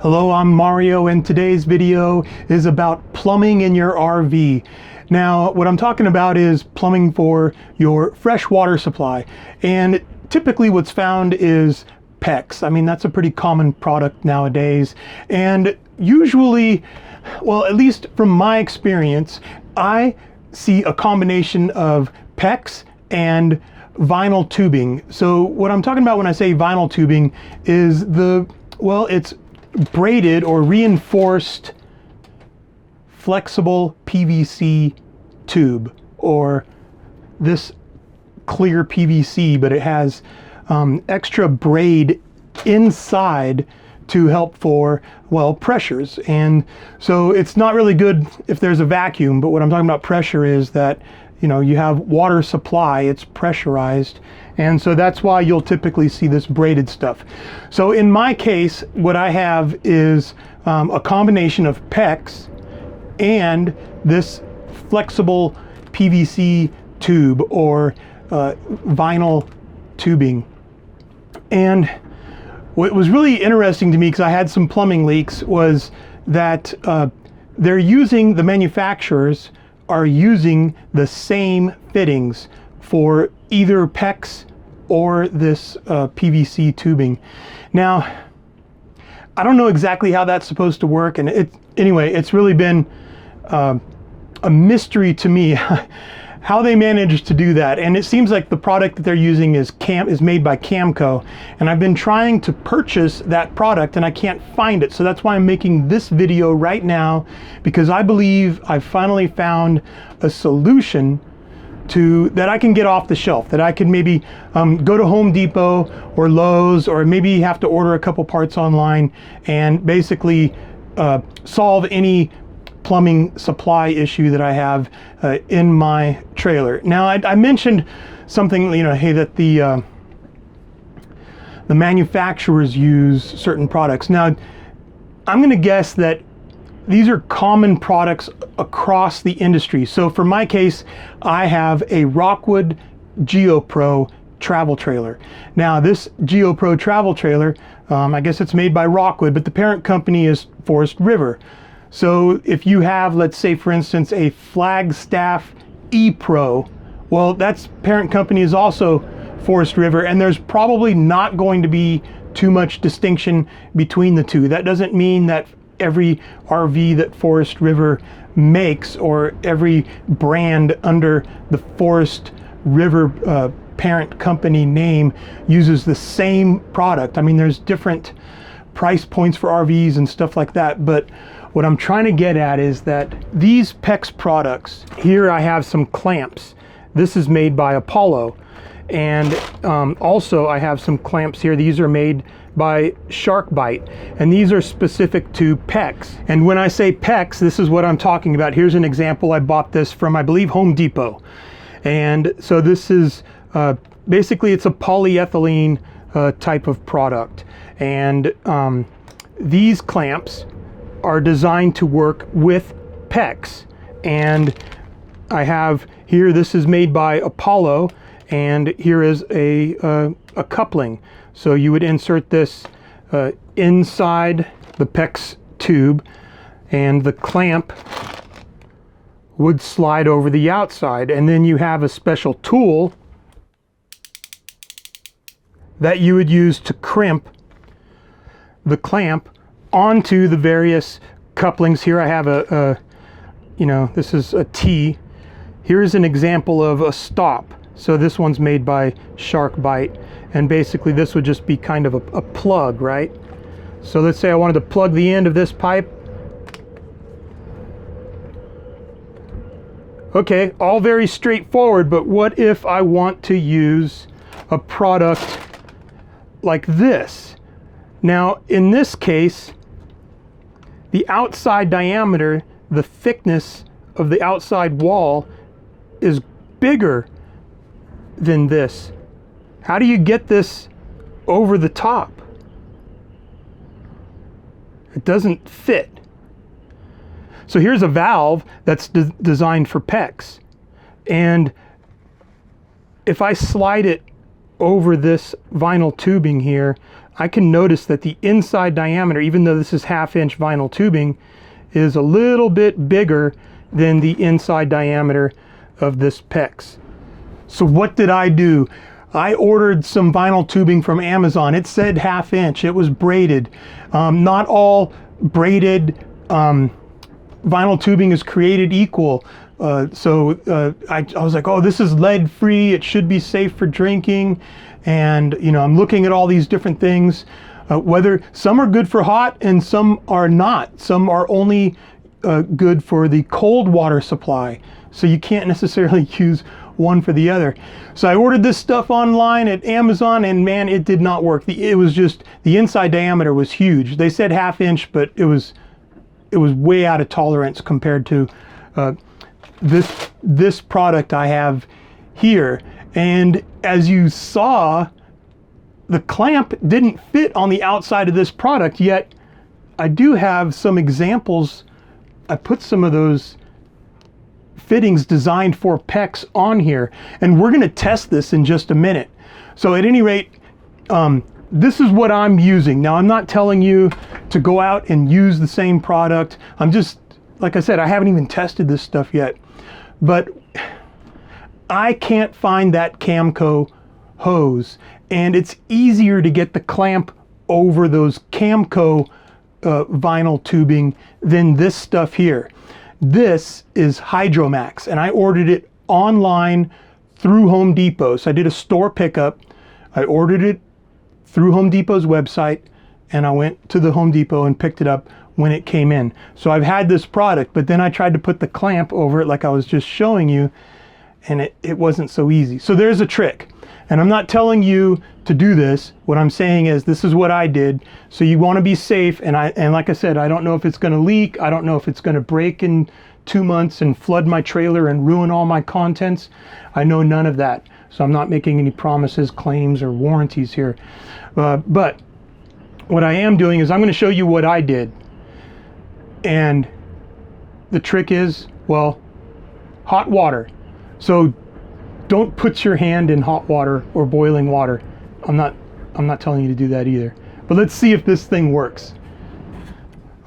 Hello, I'm Mario, and today's video is about plumbing in your RV. Now, what I'm talking about is plumbing for your fresh water supply. And typically what's found is PEX. I mean, that's a pretty common product nowadays. And usually, well, at least from my experience, I see a combination of PEX and vinyl tubing. So what I'm talking about when I say vinyl tubing is it's braided or reinforced flexible PVC tube, or this clear PVC, but it has extra braid inside to help for, well, pressures. And so it's not really good if there's a vacuum, but what I'm talking about pressure is that, you know, you have water supply, it's pressurized. And so that's why you'll typically see this braided stuff. So in my case, what I have is a combination of PEX and this flexible PVC tube, or vinyl tubing. And what was really interesting to me, because I had some plumbing leaks, was that the manufacturers are using the same fittings for either PEX or this PVC tubing. Now, I don't know exactly how that's supposed to work, and anyway, it's really been a mystery to me how they managed to do that. And it seems like the product that they're using is made by Camco, and I've been trying to purchase that product and I can't find it. So that's why I'm making this video right now, because I believe I've finally found a solution that I can get off the shelf, that I can maybe go to Home Depot or Lowe's, or maybe have to order a couple parts online and basically solve any plumbing supply issue that I have in my trailer. Now, I mentioned something, you know, hey, that the manufacturers use certain products. Now, I'm going to guess that these are common products across the industry. So for my case, I have a Rockwood Geo Pro travel trailer. Now, this Geo Pro travel trailer, I guess it's made by Rockwood, but the parent company is Forest River. So if you have, let's say for instance, a Flagstaff E-Pro, well, that's parent company is also Forest River, and there's probably not going to be too much distinction between the two. That doesn't mean that every RV that Forest River makes, or every brand under the Forest River parent company name, uses the same product. I mean, there's different price points for RVs and stuff like that, but what I'm trying to get at is that these PEX products, here I have some clamps. This is made by Apollo. And also I have some clamps here. These are made by SharkBite, and these are specific to PEX. And when I say PEX, this is what I'm talking about. Here's an example. I bought this from, I believe, Home Depot. And so this is basically, it's a polyethylene type of product. And these clamps are designed to work with PEX. And I have here, this is made by Apollo, and here is a coupling. So you would insert this inside the PEX tube, and the clamp would slide over the outside, and then you have a special tool that you would use to crimp the clamp onto the various couplings. Here I have this is a T. Here's an example of a stop. So this one's made by SharkBite, and basically this would just be kind of a plug, right? So let's say I wanted to plug the end of this pipe. Okay, all very straightforward, but what if I want to use a product like this? Now, in this case, the outside diameter, the thickness of the outside wall is bigger than this. How do you get this over the top? It doesn't fit. So here's a valve that's designed for PEX, and if I slide it over this vinyl tubing here, I can notice that the inside diameter, even though this is 1/2-inch vinyl tubing, is a little bit bigger than the inside diameter of this PEX. So what did I do? I ordered some vinyl tubing from Amazon. It said 1/2 inch. It was braided. Not all braided vinyl tubing is created equal. I was like, oh, this is lead free. It should be safe for drinking. And you know, I'm looking at all these different things. Whether some are good for hot and some are not. Some are only good for the cold water supply. So you can't necessarily use one for the other. So I ordered this stuff online at Amazon, and man, it did not work. It was just, the inside diameter was huge. They said 1/2 inch, but it was way out of tolerance compared to this product I have here. And as you saw, the clamp didn't fit on the outside of this product, yet I do have some examples. I put some of those fittings designed for PEX on here, and we're going to test this in just a minute. So at any rate, this is what I'm using. Now, I'm not telling you to go out and use the same product. I'm just, like I said, I haven't even tested this stuff yet, but I can't find that Camco hose, and it's easier to get the clamp over those Camco vinyl tubing than this stuff here. This is Hydromax, and I ordered it online through Home Depot. So I did a store pickup. I ordered it through Home Depot's website, and I went to the Home Depot and picked it up when it came in. So I've had this product, but then I tried to put the clamp over it like I was just showing you, and it wasn't so easy. So there's a trick. And I'm not telling you to do this. What I'm saying is this is what I did. So you want to be safe. And like I said, I don't know if it's going to leak. I don't know if it's going to break in 2 months and flood my trailer and ruin all my contents. I know none of that. So I'm not making any promises, claims, or warranties here. But what I am doing is I'm going to show you what I did. And the trick is, well, hot water. So don't put your hand in hot water or boiling water. I'm not telling you to do that either. But let's see if this thing works.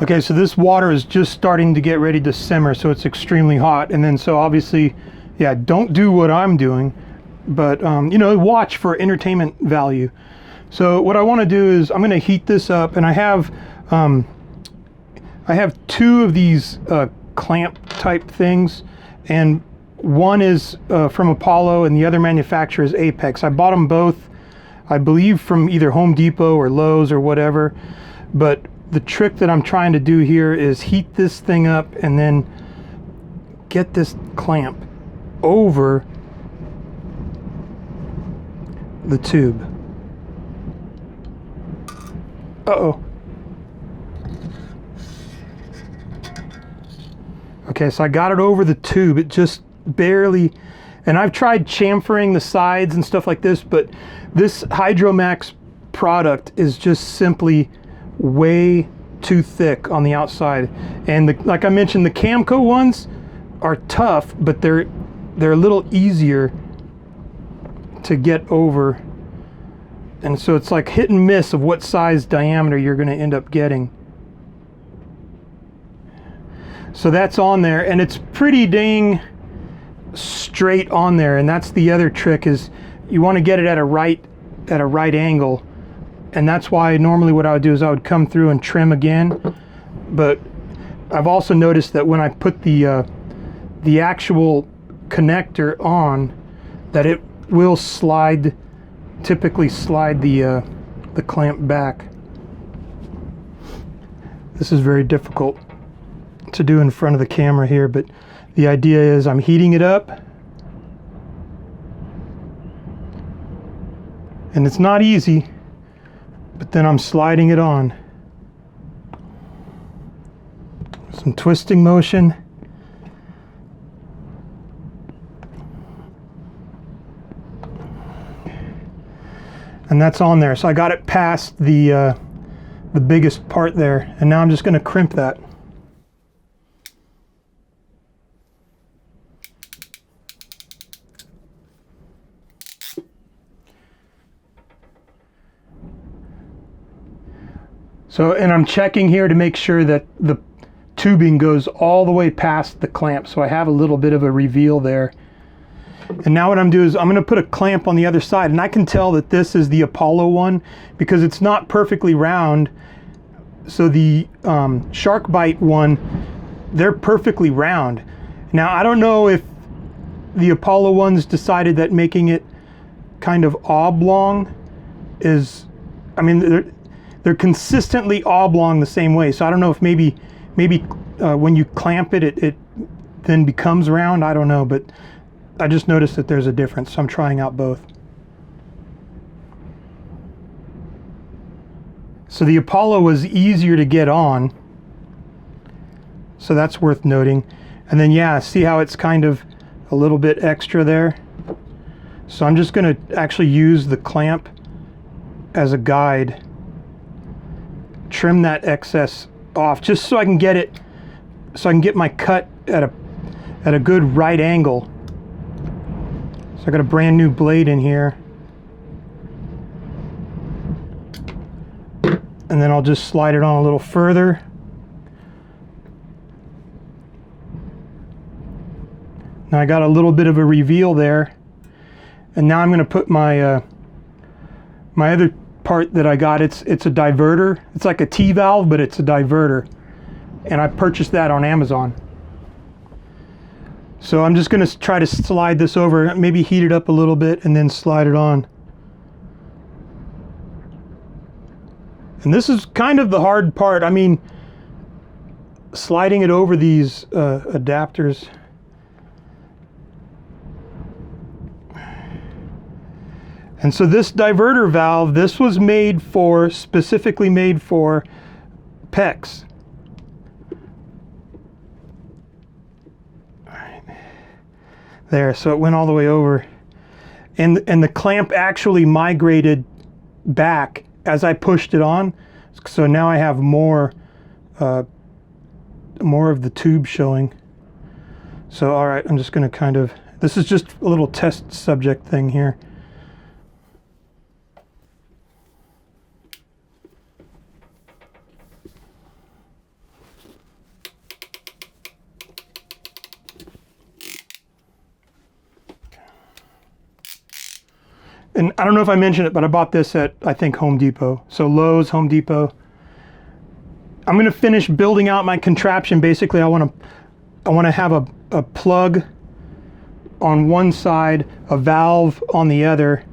Okay, so this water is just starting to get ready to simmer, so it's extremely hot. And then so obviously, yeah, don't do what I'm doing, but you know, watch for entertainment value. So what I want to do is I'm going to heat this up, and I have 2 of these clamp type things, and one is from Apollo and the other manufacturer is Apex. I bought them both, I believe, from either Home Depot or Lowe's or whatever. But the trick that I'm trying to do here is heat this thing up and then get this clamp over the tube. Uh-oh. Okay, so I got it over the tube. It just barely, and I've tried chamfering the sides and stuff like this, but this Hydromax product is just simply way too thick on the outside. And like I mentioned, the Camco ones are tough, but they're a little easier to get over. And so it's like hit and miss of what size diameter you're going to end up getting. So that's on there, and it's pretty dang straight on there. And that's the other trick, is you want to get it at a right angle. And that's why normally what I would do is I would come through and trim again. But I've also noticed that when I put the actual connector on, that it will typically slide the clamp back. This is very difficult to do in front of the camera here, but the idea is I'm heating it up, and it's not easy, but then I'm sliding it on. Some twisting motion. And that's on there. So I got it past the biggest part there, and now I'm just going to crimp that. So, and I'm checking here to make sure that the tubing goes all the way past the clamp. So I have a little bit of a reveal there. And now what I'm doing is I'm going to put a clamp on the other side, and I can tell that this is the Apollo one because it's not perfectly round. So the shark bite one, they're perfectly round. Now I don't know if the Apollo ones decided that making it kind of oblong is, I mean, they're consistently oblong the same way. So I don't know if maybe when you clamp it, it then becomes round. I don't know, but I just noticed that there's a difference, so I'm trying out both. So the Apollo was easier to get on, so that's worth noting. And then yeah, see how it's kind of a little bit extra there? So I'm just going to actually use the clamp as a guide, trim that excess off just so I can get it, so I can get my cut at a good right angle. So I got a brand new blade in here, and then I'll just slide it on a little further. Now I got a little bit of a reveal there, and now I'm going to put my my other part that I got. It's a diverter. It's like a T-valve, but it's a diverter, and I purchased that on Amazon. So I'm just going to try to slide this over, maybe heat it up a little bit, and then slide it on. And this is kind of the hard part. I mean, sliding it over these adapters. And so this diverter valve, this was made for, specifically made for PEX. There, so it went all the way over, and the clamp actually migrated back as I pushed it on, so now I have more of the tube showing. So all right, I'm just going to kind of, this is just a little test subject thing here. And I don't know if I mentioned it, but I bought this at, I think, Home Depot. So Lowe's, Home Depot. I'm going to finish building out my contraption. Basically, I want to have a plug on one side, a valve on the other,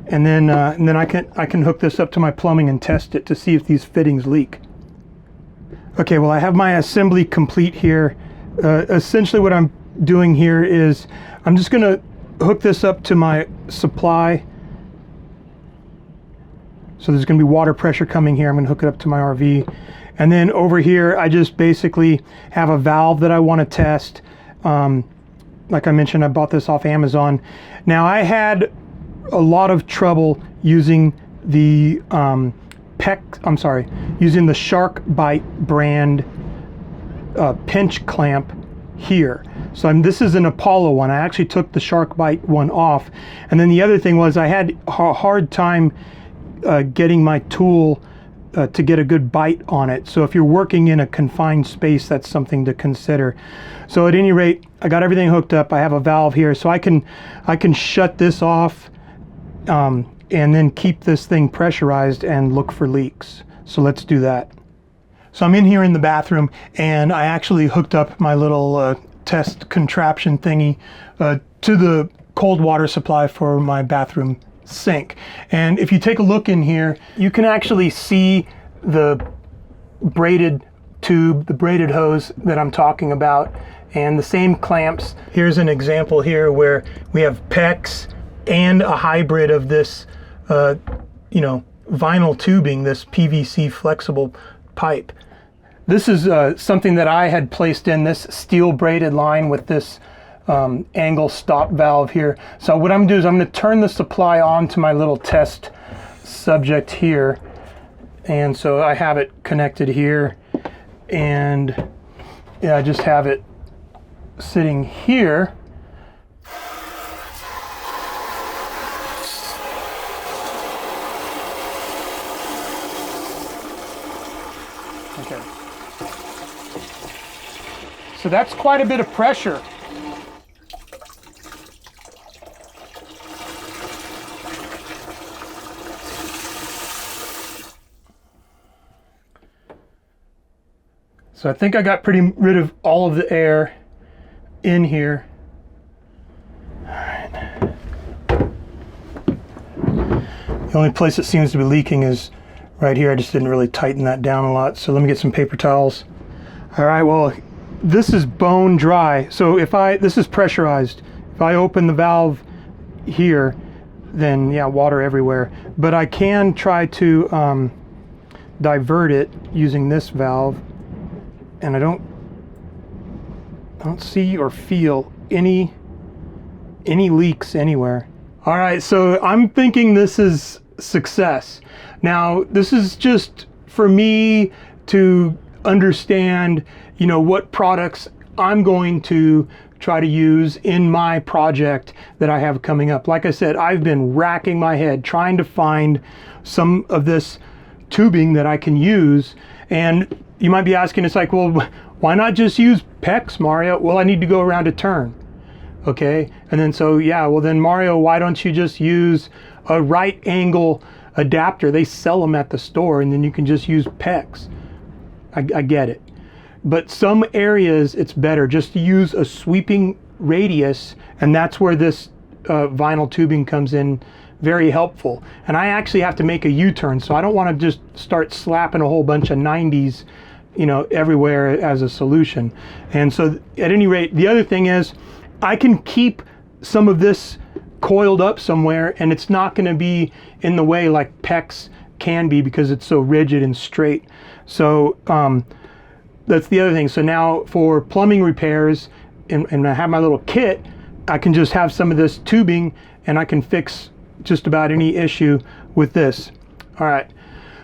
and then I can hook this up to my plumbing and test it to see if these fittings leak. Okay, well, I have my assembly complete here. Essentially, what I'm doing here is I'm just going to hook this up to my supply. So there's going to be water pressure coming here. I'm going to hook it up to my RV. And then over here, I just basically have a valve that I want to test. Like I mentioned, I bought this off Amazon. Now, I had a lot of trouble using the using the Shark Bite brand pinch clamp here. So this is an Apollo one. I actually took the Shark Bite one off. And then the other thing was I had a hard time getting my tool to get a good bite on it. So if you're working in a confined space, that's something to consider. So at any rate, I got everything hooked up. I have a valve here, so I can shut this off and then keep this thing pressurized and look for leaks. So let's do that. So I'm in here in the bathroom, and I actually hooked up my little test contraption thingy to the cold water supply for my bathroom sink. And if you take a look in here, you can actually see the braided tube, the braided hose that I'm talking about, and the same clamps. Here's an example here where we have PEX and a hybrid of this vinyl tubing, this PVC flexible pipe. This is something that I had placed in this steel braided line with this angle stop valve here. So what I'm going to do is I'm going to turn the supply on to my little test subject here. And so I have it connected here, and yeah, I just have it sitting here. Okay. So that's quite a bit of pressure. So I think I got rid of all of the air in here. All right. The only place it seems to be leaking is right here. I just didn't really tighten that down a lot. So let me get some paper towels. All right, well, this is bone dry. So this is pressurized. If I open the valve here, then yeah, water everywhere. But I can try to divert it using this valve. And I don't see or feel any leaks anywhere. All right, so I'm thinking this is success. Now, this is just for me to understand, you know, what products I'm going to try to use in my project that I have coming up. Like I said, I've been racking my head trying to find some of this tubing that I can use. And you might be asking, it's like, well, why not just use PEX, Mario? Well, I need to go around a turn. Okay, and then so yeah, well then Mario, why don't you just use a right angle adapter? They sell them at the store, and then you can just use PEX. I get it, but some areas it's better just to use a sweeping radius, and that's where this vinyl tubing comes in very helpful. And I actually have to make a U-turn, so I don't want to just start slapping a whole bunch of 90s, you know, everywhere as a solution. And so at any rate, the other thing is I can keep some of this coiled up somewhere, and it's not going to be in the way like PEX can be because it's so rigid and straight. So that's the other thing. So now for plumbing repairs, and I have my little kit, I can just have some of this tubing and I can fix just about any issue with this. All right,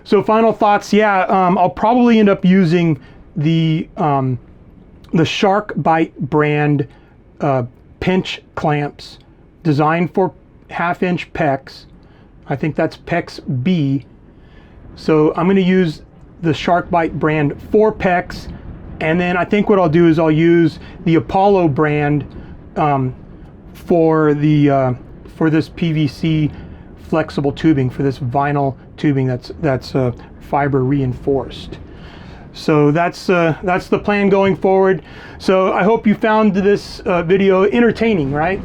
so final thoughts. Yeah, I'll probably end up using the Shark Bite brand pinch clamps designed for 1/2-inch PEX. I think that's PEX B. So I'm going to use the Shark Bite brand for PEX, and then I think what I'll do is I'll use the Apollo brand for this PVC flexible tubing, for this vinyl tubing that's fiber reinforced. So that's the plan going forward. So I hope you found this video entertaining, right?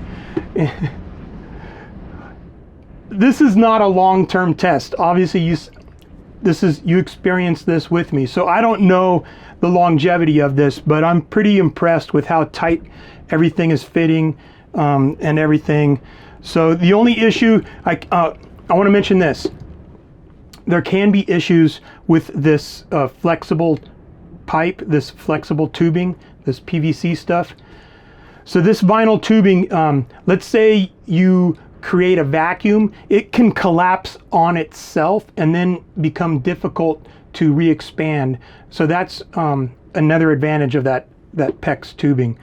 This is not a long-term test. Obviously, you experienced this with me, so I don't know the longevity of this, but I'm pretty impressed with how tight everything is fitting and everything. So the only issue, I want to mention this. There can be issues with this flexible pipe, this flexible tubing, this PVC stuff. So this vinyl tubing, let's say you create a vacuum, it can collapse on itself and then become difficult to re-expand. So that's another advantage of that PEX tubing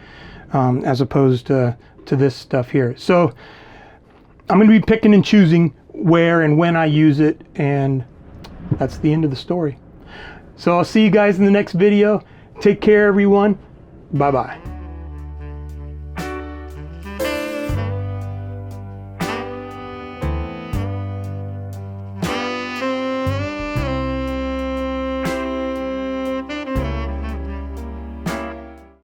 as opposed to this stuff here. So I'm going to be picking and choosing where and when I use it, and that's the end of the story. So I'll see you guys in the next video. Take care, everyone. Bye-bye.